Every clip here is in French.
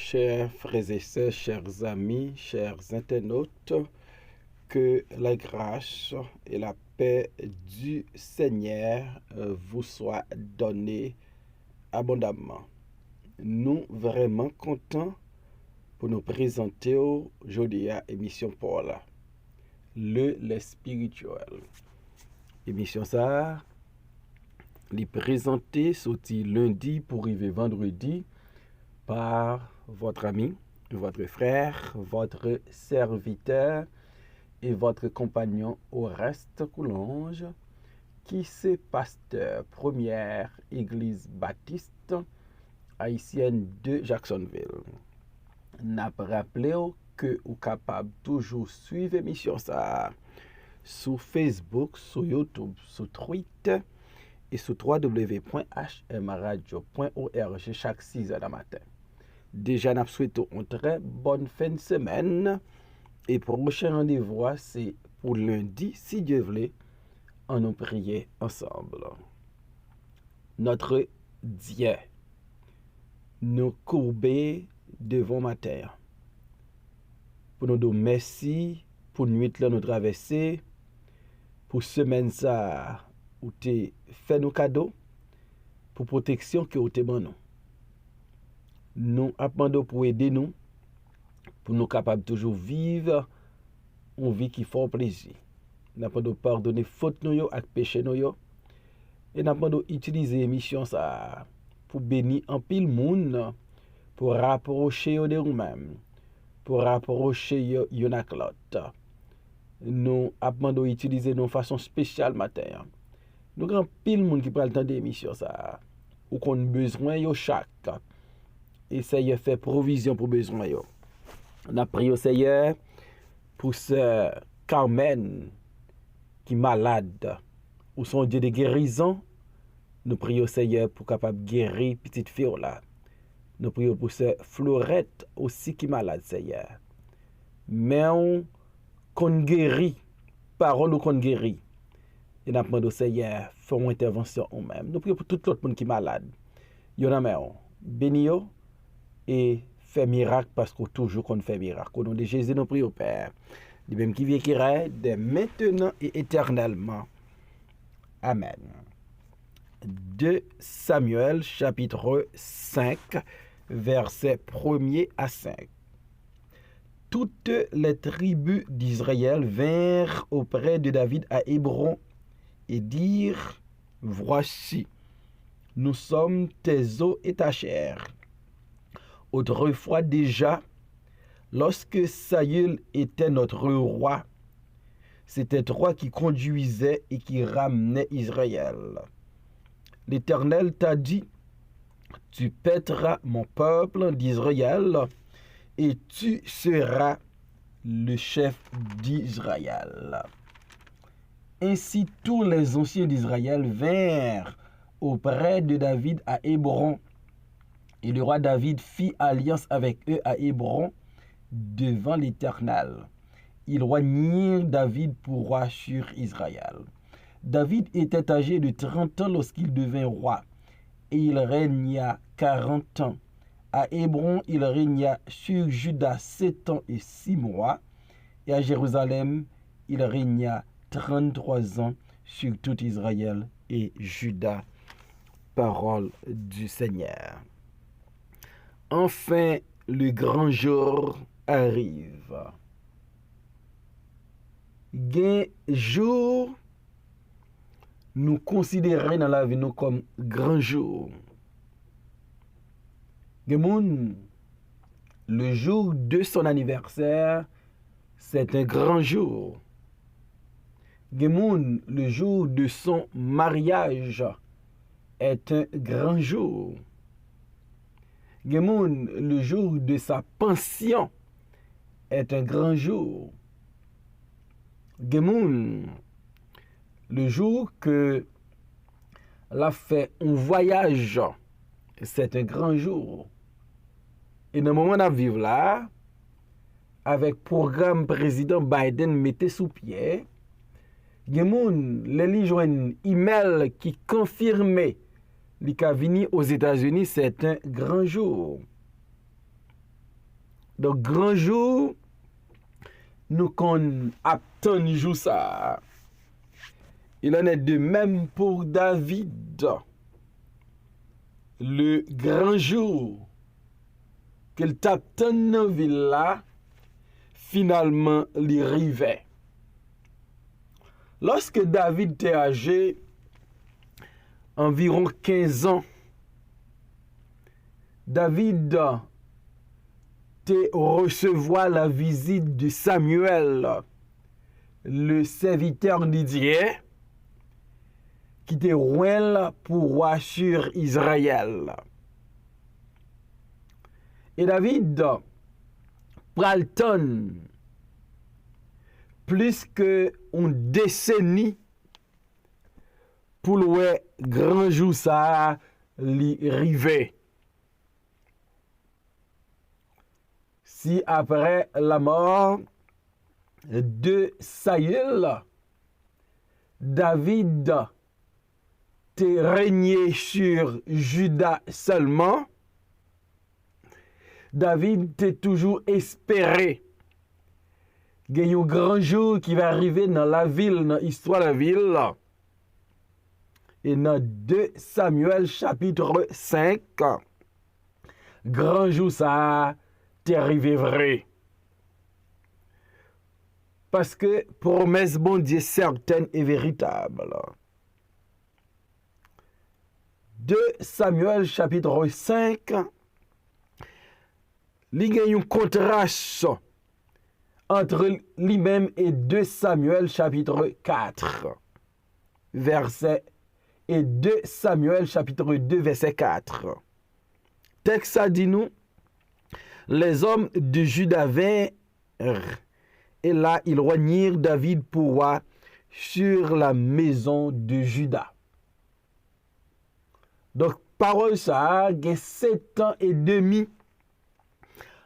chers frères et sœurs, chers amis, chers internautes, que la grâce et la paix du Seigneur vous soient données abondamment. Nous vraiment contents pour nous présenter aujourd'hui à émission Paul, les spirituel. Émission ça, les présenter sorti lundi pour arriver vendredi par votre ami, votre frère, votre serviteur et votre compagnon Oreste Coulonge, qui c'est pasteur première église baptiste haïtienne de Jacksonville. N'a pas rappelé que vous capable toujours suivre l'émission ça sur Facebook, sur YouTube, sur Twitter et sur www.hmradio.org chaque 6h du matin. Déjà, nous souhaitons une très bonne fin de semaine. Et prochain rendez-vous, c'est pour lundi, si Dieu veut, on nous prier ensemble. Notre Dieu, nous courber devant ma terre. Pour nous dire merci, pour nuit là nous traverser, pour semaine ça, où tu fait nos cadeaux, pour protection que vous te donné. Nous appelons pour aider nous, pour nous capables toujours vivre une vie qui fait plaisir. Nous appelons pardonner faute nous et péché nous. Et nous appelons utiliser l'émission ça pour bénir un pile monde, pour rapprocher de nous-mêmes, pour rapprocher yon ak l'autre. Nous appelons utiliser de façon spéciale matin. Nous avons pile monde qui prend le temps d'émission ça, ou qu'on a besoin yo chaque. Et Seigneur fait provision pour besoin yo. On a prié au Seigneur pour ce Carmen qui est malade, ou son Dieu de guérison. Nous prions au Seigneur pour capable guérir petite fille là. Nous prions pour ce Florette aussi qui est malade, Seigneur. Mais on qu'on guérit, parole ou qu'on guérit. Et nous demandons au Seigneur, faire une intervention ou même. Nous prions pour tout l'autre monde qui est malade. Yo nan men, béni yo et fait miracle parce qu'on toujours qu'on fait miracle. Au nom de Jésus, nous prions Père. De même qui vient qui règne dès maintenant et éternellement. Amen. 2 Samuel chapitre 5 versets 1er à 5. Toutes les tribus d'Israël vinrent auprès de David à Hébron et dirent: Voici, nous sommes tes os et ta chair. Autrefois déjà, lorsque Saül était notre roi, c'était toi qui conduisais et qui ramenais Israël. L'Éternel t'a dit: Tu paîtras mon peuple d'Israël et tu seras le chef d'Israël. Ainsi tous les anciens d'Israël vinrent auprès de David à Hébron. Et le roi David fit alliance avec eux à Hébron devant l'Éternel. Ils roignirent David pour roi sur Israël. David était âgé de 30 ans lorsqu'il devint roi, et il régna 40 ans. À Hébron, il régna sur Juda 7 ans et 6 mois, et à Jérusalem, il régna 33 ans sur tout Israël et Juda. Parole du Seigneur. Enfin, le grand jour arrive. Gen jour, nous considérons dans la vie nous comme grand jour. Gen moun, le jour de son anniversaire, c'est un grand jour. Gen moun, le jour de son mariage est un grand jour. Gen moun, le jour de sa pension est un grand jour. Gen moun, le jour que l'a fait un voyage, c'est un grand jour. Et dans le moment où on vivre là, avec le programme président Biden mettait sous pied, il y a des gens qui ont un email qui confirmait qu'il a venu aux États-Unis, c'est un grand jour. Donc, grand jour, nous qu'on attend jour ça. Il en est de même pour David. Le grand jour qu'il t'attend dans la ville là, finalement, il arrivait. Lorsque David était âgé environ 15 ans, David te recevoir la visite de Samuel, le serviteur de Dieu, qui était roi pour roi sur Israël. Et David pralton plus que une décennie pour le grand jour ça l'arrivée. Si après la mort de Saül, David te régné sur Juda seulement, David t'a toujours espéré qu'il y a un grand jour qui va arriver dans la ville, dans l'histoire de la ville. Et dans 2 Samuel chapitre 5, grand jour ça t'est arrivé vrai. Parce que promesse bon Dieu certaine et véritable. 2 Samuel chapitre 5, il y a un contraste entre lui-même et 2 Samuel chapitre 4, verset, et 2 Samuel chapitre 2, verset 4. Texte a dit nous, les hommes de Juda vinrent, et là ils roignirent David pour roi sur la maison de Juda. Donc, parole ça, il y a 7 ans et demi,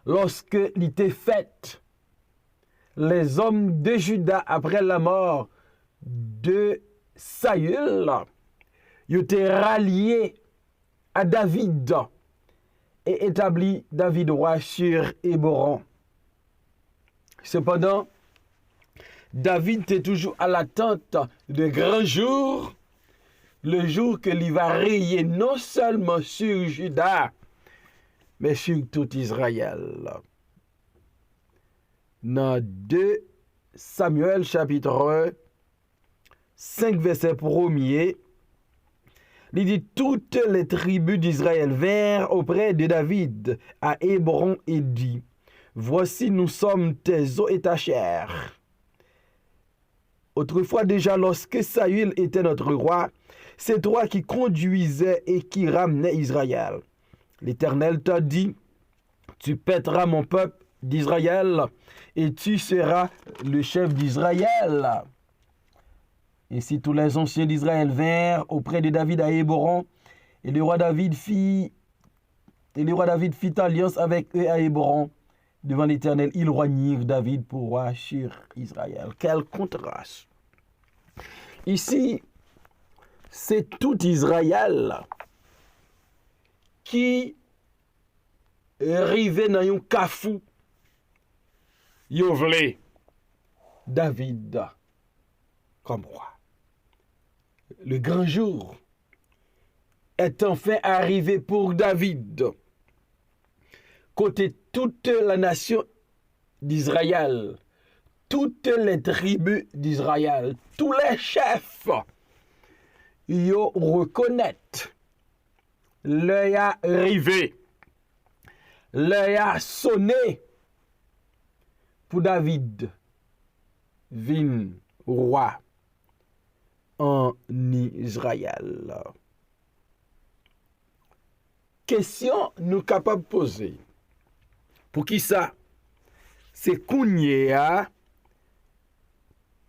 lorsque il était fait, les hommes de Juda, après la mort de Saül, ils étaient ralliés à David et établi David roi sur Hébron. Cependant, David était toujours à l'attente de grands jours, le jour que il va régner non seulement sur Juda, mais sur tout Israël. Dans 2 Samuel chapitre 5 verset 1er, il dit toutes les tribus d'Israël vinrent auprès de David à Hébron et dit, voici nous sommes tes os et ta chair. Autrefois déjà lorsque Saül était notre roi, c'est toi qui conduisais et qui ramenais Israël. L'Éternel t'a dit, tu pèteras mon peuple d'Israël et tu seras le chef d'Israël. Et si tous les anciens d'Israël vinrent auprès de David à Hébron, et le roi David fit alliance avec eux à Hébron, devant l'Éternel, ils roignirent David pour roi sur Israël. Quel contraste! Ici, c'est tout Israël qui arrivait dans un cafou. Yo vle David comme roi. Le grand jour est enfin arrivé pour David. Côté toute la nation d'Israël, toutes les tribus d'Israël, tous les chefs, ils reconnaissent l'œil a arrivé, l'œil a sonné pour David, vin roi en Israël. Question nous capables de poser. Pour qui ça? C'est Kounia,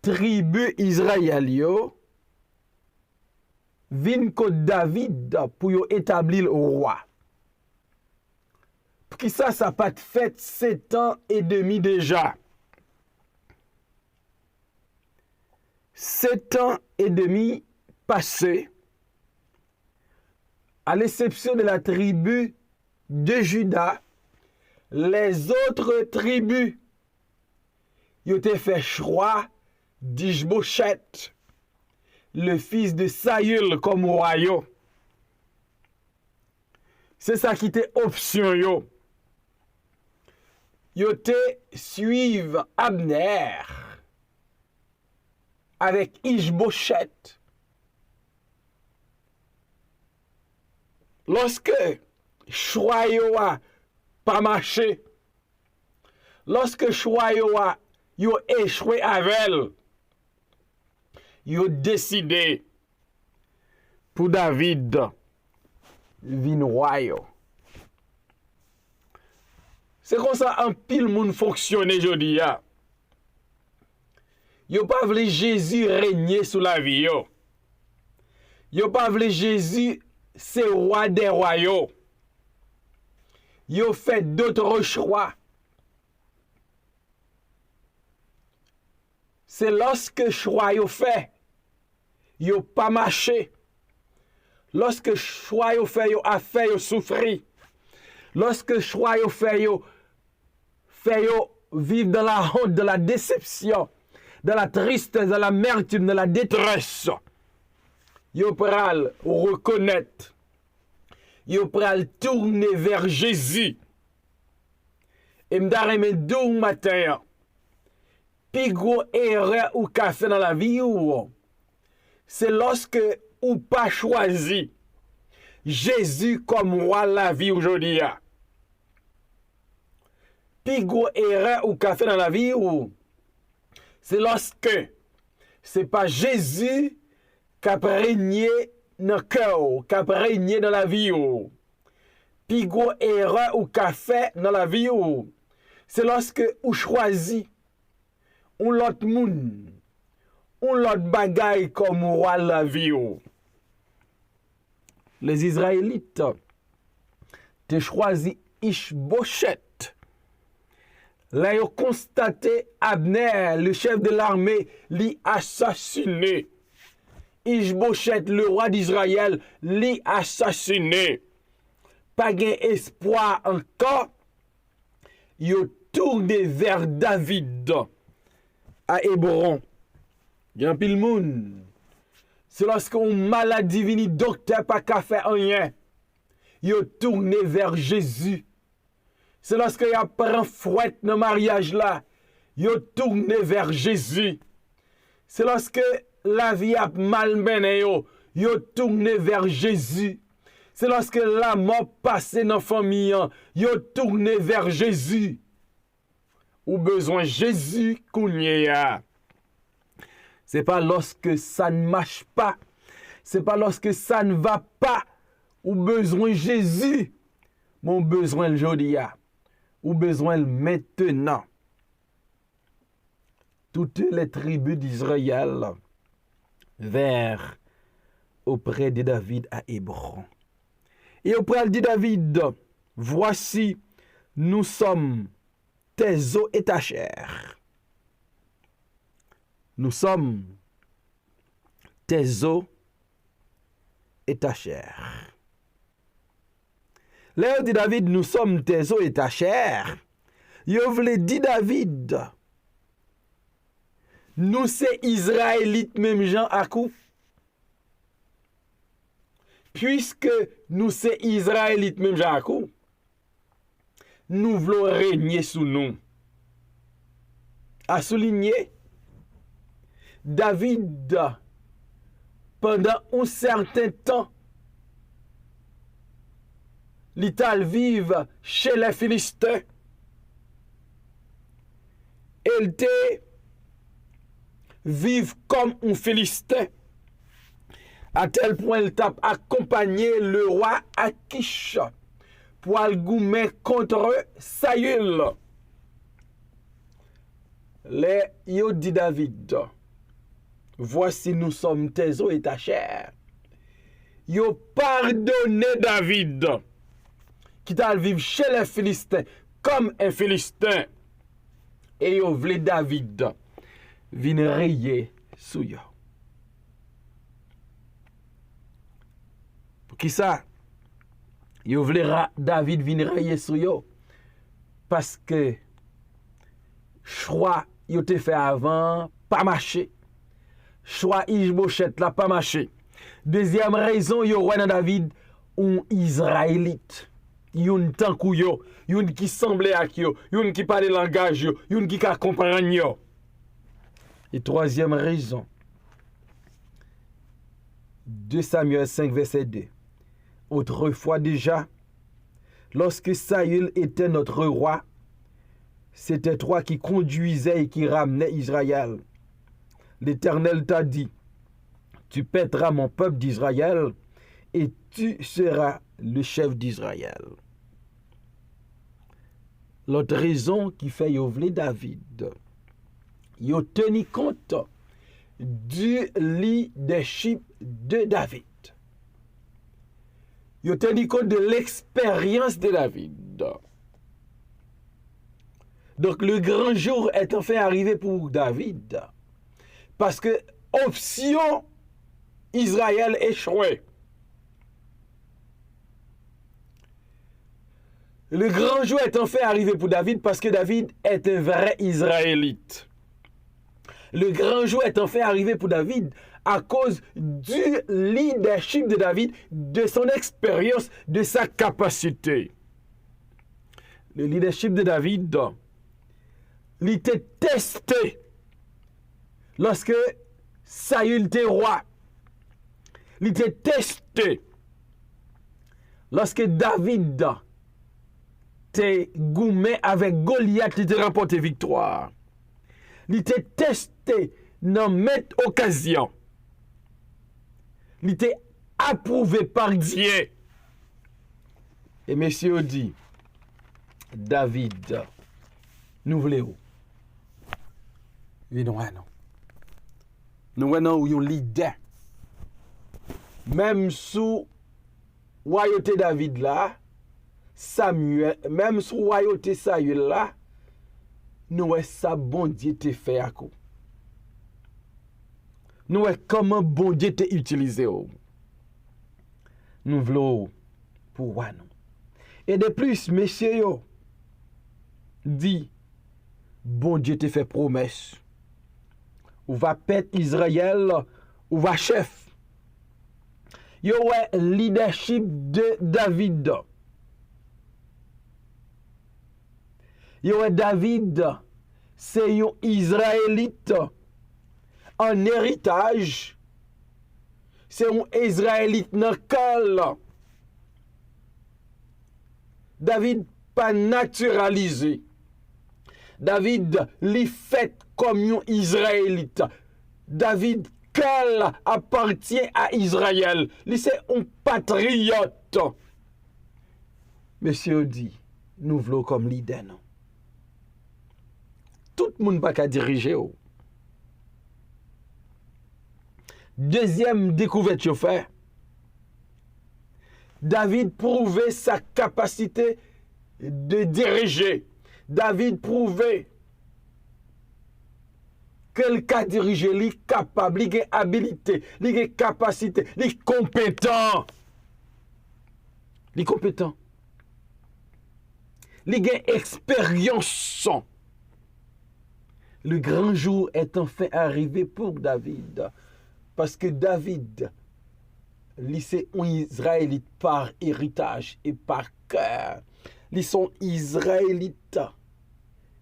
tribu Israël yo, vin contre David pour yo établir le roi. Pour qui ça pas fait 7 ans et demi déjà. 7 ans et demi passés, à l'exception de la tribu de Juda, les autres tribus, ils ont fait choix d'Ishboshet, le fils de Saül comme roi. C'est ça qui était option yo. Yo te suivre Abner avec Ishboshet. Lorsque choix yo a pas marché, lorsque choix yo a échoué avec elle, yo décidé pour David vin roi yo. C'est comme ça un pile moun fonctionne jodi ya. Yo pas vle Jésus régner sous la vie yo. Yo pas vle Jésus c'est roi des royaumes. Yo fait d'autres choix. C'est lorsque choix yo fait, yo pas marché. Lorsque choix yo fait, yo a fait yo souffrir. Lorsque choix yo fait yo vivre dans la honte, de la déception, de la tristesse, de l'amertume, de la détresse. Yo pral reconnaître. Yo pral tourner vers Jésus. Et m'dare me dou matin. Pi gros erreur ou ka fait dans la vie ou c'est lorsque ou pas choisi Jésus comme roi la vie aujourd'hui. Pi gros erreur ou ka fait dans la vie ou c'est lorsque c'est pas Jésus qui a régné dans le cœur, qui a régné dans la vie ou. Pi gros erreur ou ka fait dans la vie ou c'est lorsque ou choisi ou l'autre moun, ou l'autre bagaille comme roi la vie ou. Les Israélites te choisi Ishboshet. Là, ils ont constaté Abner, le chef de l'armée, l'y assassiné. Ishboshet, le roi d'Israël, l'y assassiné. Pas gain espoir encore. Ils ont tourné vers David à Hébron. Il y a un pile moun. C'est lorsqu'on maladie vini docteur pas qu'à faire rien. Il ont tourné vers Jésus. C'est lorsque y a pris fouette dans le mariage là. Il ont tourné vers Jésus. C'est lorsque la vie a mal mené yo. Il ont tourné vers Jésus. C'est lorsque la mort passé dans la famille. Il ont tourné vers Jésus. Ou besoin Jésus kounye ya. C'est pas lorsque ça ne marche pas. C'est pas lorsque ça ne va pas. Ou besoin Jésus. Mon besoin le jodi ya. Ou besoin le maintenant. Toutes les tribus d'Israël vers auprès de David à Hébron. Et auprès de David, voici, nous sommes tes os et ta chair. Nous sommes tes os et ta chair. Là, dit David, nous sommes tes os et ta chair. Yo vle dit David, nous c'est Israélites même gens à coup. Puisque nous c'est Israélites même gens à coup, nous voulons régner sous nous. À souligner, David, pendant un certain temps, l'Ital vive chez les Philistins. Elle était vive comme un Philistin. À tel point, il t'a accompagné le roi Akish pour aller goumer contre Saül. Les yo dit David, voici nous sommes tes os et ta chair. Yo pardonné David qui t'a vivre chez les Philistins comme un Philistin. Et yo vle David vin rayer sou yo. Pour qui ça? Yo vle David vin rayer sou yo. parce que choix yo te fait avant pas marché. Choix Ishbosheth là pas marché. Deuxième raison yo ouais dans David un Israélite. Yon tankou yo, yon qui semblait ak yo, yon qui parle langage yo, yon qui ka comprendre yo. Et troisième raison, 2 Samuel 5 verset 2. Autrefois déjà, lorsque Saül était notre roi, c'était toi qui conduisais et qui ramenais Israël. L'Éternel t'a dit, tu paîtras mon peuple d'Israël et tu seras le chef d'Israël. L'autre raison qui fait yo vle David, yo tenu compte du leadership de David. Yo tenu compte de l'expérience de David. Donc le grand jour est enfin arrivé pour David. Parce que option Israël échoué. Le grand jour est enfin arrivé pour David parce que David est un vrai Israélite. Le grand jour est enfin arrivé pour David à cause du leadership de David, de son expérience, de sa capacité. Le leadership de David, il était testé lorsque Saül était roi. Il était testé lorsque David te goumé avec Goliath qui te remporté victoire. Il était testé dans cette occasion. Il était approuvé par Dieu. Et messieurs dit, David, nous voulons. Oui, non. Nous voulons un leader. Même sous royauté David là, Samuel, même sous royauté Saül là, nous ça bon Dieu te fait à coup. Nous comment bon Dieu te utilisé. Nous voulons pour nous. Et de plus, messieurs yo, dit, bon Dieu te fait promesse. Ou va pète Israël, ou va chef. Yo ouais leadership de David. Yo David, c'est un Israélite en héritage. C'est un Israélite dans col. David pas naturalisé. David li fait comme un Israélite. David col appartient à Israël. Li c'est un patriote. Monsieur dit, nous voulons comme leader non. Tout le monde pas qu'à diriger. Deuxième découverte que fait, David prouvait sa capacité de diriger. David prouvait quelqu'un diriger, il est capable, il a habilité, il a capacité, il est compétent. Il est compétent. Il a expérience. Le grand jour est enfin arrivé pour David. Parce que David, c'est un Israélite par héritage et par cœur. Ils sont Israélites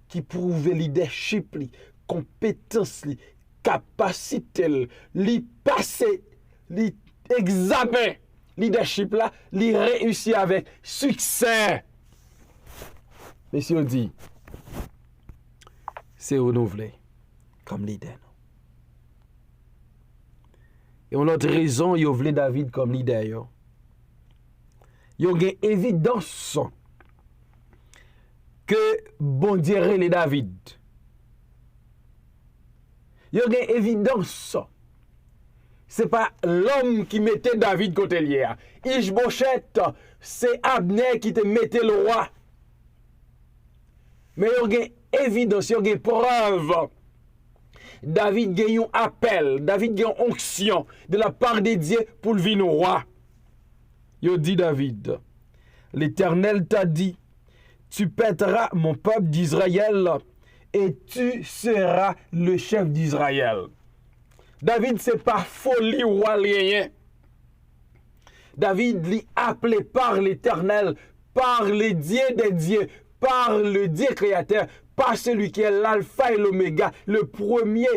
qui prouvent leadership, compétence, capacité, li passé, li examen leadership là, li réussit avec succès. Messieurs dit, c'est renouvelé comme leader. Et on a autre raison, yo vle David comme leader yo. Yo gen évidence que bon Dieu relè David. Yo gen évidence. C'est pas l'homme qui mettait David côté lié. Ishbosheth, c'est Abner qui te mettait le roi. Mais yo gen évidence, yo gen preuve. David gagne un appel, David gagne une onction de la part de Dieu pour le venir roi. Yo dit David, l'Éternel t'a dit, tu pèteras mon peuple d'Israël et tu seras le chef d'Israël. David, c'est pas folie ou rien. David l'y appelé par l'Éternel, par le Dieu des dieux, par le Dieu créateur, par celui qui est l'alpha et l'oméga, le premier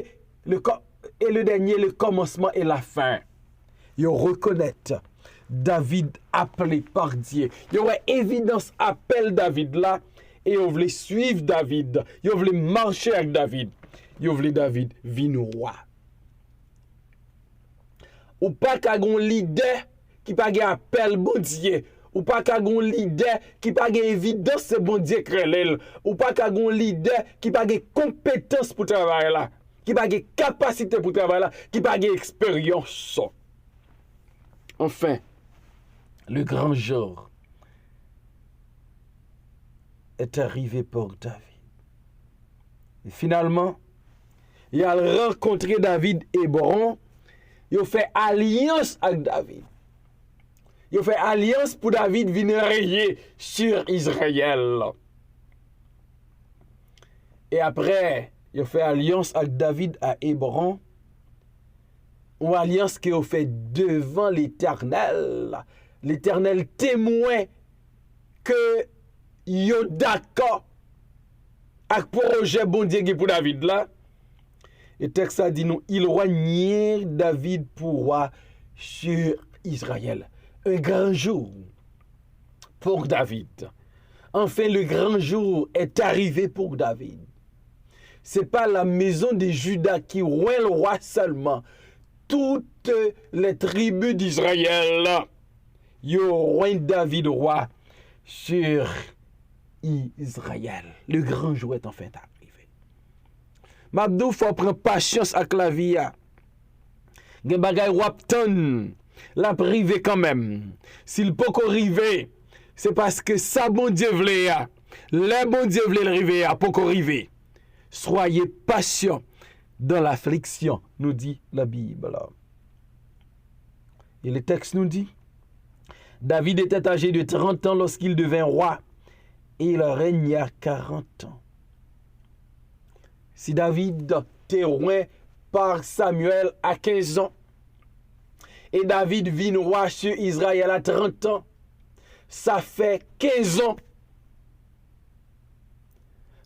et le dernier, le commencement et la fin. Ils reconnaissent David appelé par Dieu. Il y aurait évidence appel David là, et ils voulaient suivre David, ils voulaient marcher avec David, ils voulaient David vin roi. Ou pas qu'à un leader qui pas appel bon Dieu, ou pas qu'à un leader qui pas évidence c'est bon Dieu créé, ou pas qu'à un leader qui pas compétence pour travailler là, qui pas capacité pour travailler là, qui pas expérience. Enfin, le grand jour est arrivé pour David. Et finalement, il a rencontré David et Hébron. Il a fait alliance avec David. Il a fait alliance pour David venir régner sur Israël. Et après, il a fait alliance avec David à Hébron. Une alliance qu'il a fait devant l'Éternel. L'Éternel témoin que il est d'accord avec le projet bon Dieu pour David là. Et le texte a dit nous, il roignait David pour roi sur Israël. Un grand jour pour David. Enfin, le grand jour est arrivé pour David. Ce n'est pas la maison de Juda qui roule le roi seulement. Toutes les tribus d'Israël, ils roignent David roi sur Israël. Le grand jour est enfin arrivé. Mabdou, il faut prendre patience avec la vie. Gen bagay wapton, la privé quand même. S'il peut arriver, c'est parce que ça bon Dieu voulait. Le bon Dieu voulait arriver, pour arriver. Soyez patients dans l'affliction, nous dit la Bible. Et le texte nous dit, David était âgé de 30 ans lorsqu'il devint roi, et il régna 40 ans. Si David était roi par Samuel à 15 ans, et David vit roi sur Israël à 30 ans, ça fait 15 ans.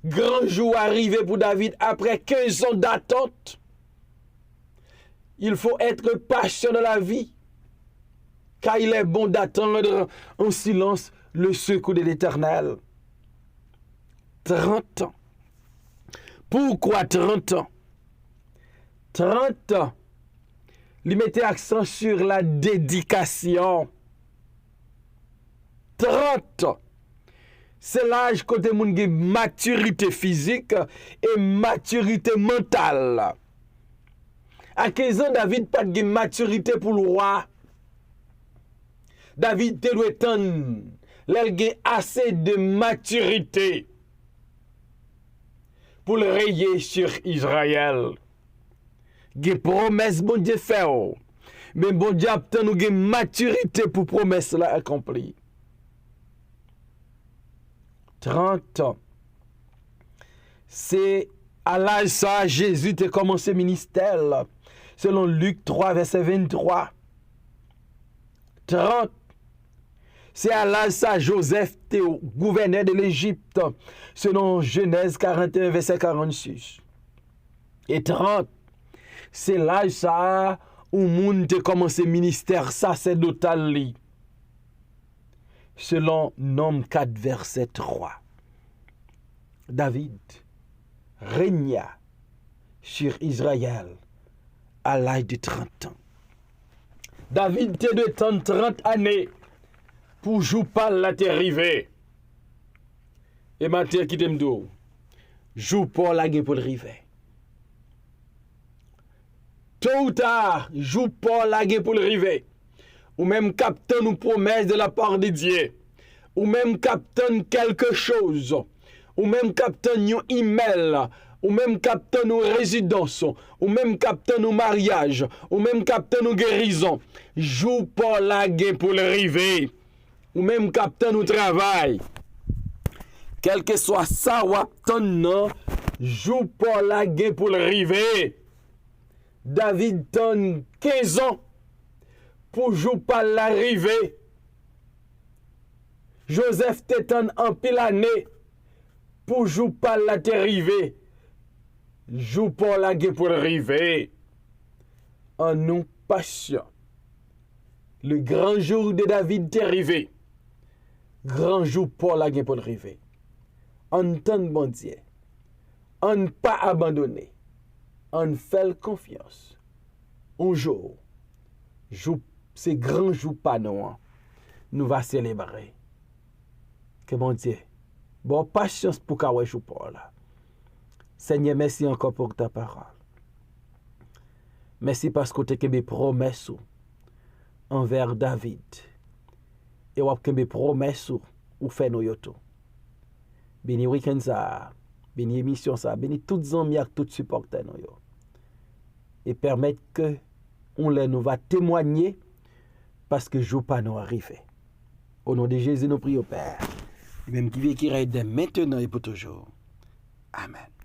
Grand jour arrivé pour David après 15 ans d'attente. Il faut être patient dans la vie, car il est bon d'attendre en silence le secours de l'Éternel. 30 ans. Pourquoi 30 ans? 30 ans, il mettait accent sur la dédication. 30 ans, c'est l'âge côté moun gen maturité physique et maturité mentale. À 15 ans, David pas de maturité pour le roi. David te doit attendre, il a assez de maturité pour le rayer sur Israël. Des promesses bon Dieu fait. Mais bon Dieu attend nous une maturité pour promesse là accomplie. 30 ans. C'est à l'âge ça Jésus a commencé le ministère. Selon Luc 3 verset 23. 30. C'est à l'âge ça Joseph était gouverneur de l'Égypte. Selon Genèse 41 verset 46. Et 30. C'est l'âge ça où moun te commencé ministère sacerdotal. Selon Nom 4 verset 3. David régna sur Israël à l'âge de 30 ans. David te de 30 années pour jouer pas la arrivé. Et maintenant qui t'aime d'eau, joue pas la guerre pour le river. Tôt ou tard, joue pas la guerre pour le river. Ou même captain une promesse de la part de Dieu. Ou même captain quelque chose. Ou même captain un email. Ou même captain une résidence. Ou même captain un mariage. Ou même captain une guérison. Joue pas la guerre pour le river. Ou même captain au travail. quel que soit ça ou attend non, joue pour la guerre pour le river. David donne 15 ans pour jouer par l'arrivée. Joseph t'étonne en pile année pour jouer par la dérivée. Joue pour la guerre pour le river. En nous patient. Le grand jour de David est arrivé. Grand jour pour la guerre pour le river. En temps bon Dieu. En pas abandonné. En fait confiance. Un jour, ces grands jours pas nous va célébrer. Que bon Dieu, bon patience pour qu'on joue pour là. Seigneur, merci encore pour ta parole. Merci parce que tu as des promesses envers David. Et tu as des promesses ou fait nos yoto. Béni week-end ça, béni émission ça, béni toutes les amis et tous supporters nous yo. Et permettre que on nous va témoigner parce que jour pas nous arrivé. Au nom de Jésus, nous prions Père. Même qui vit qui règne maintenant et pour toujours. Amen.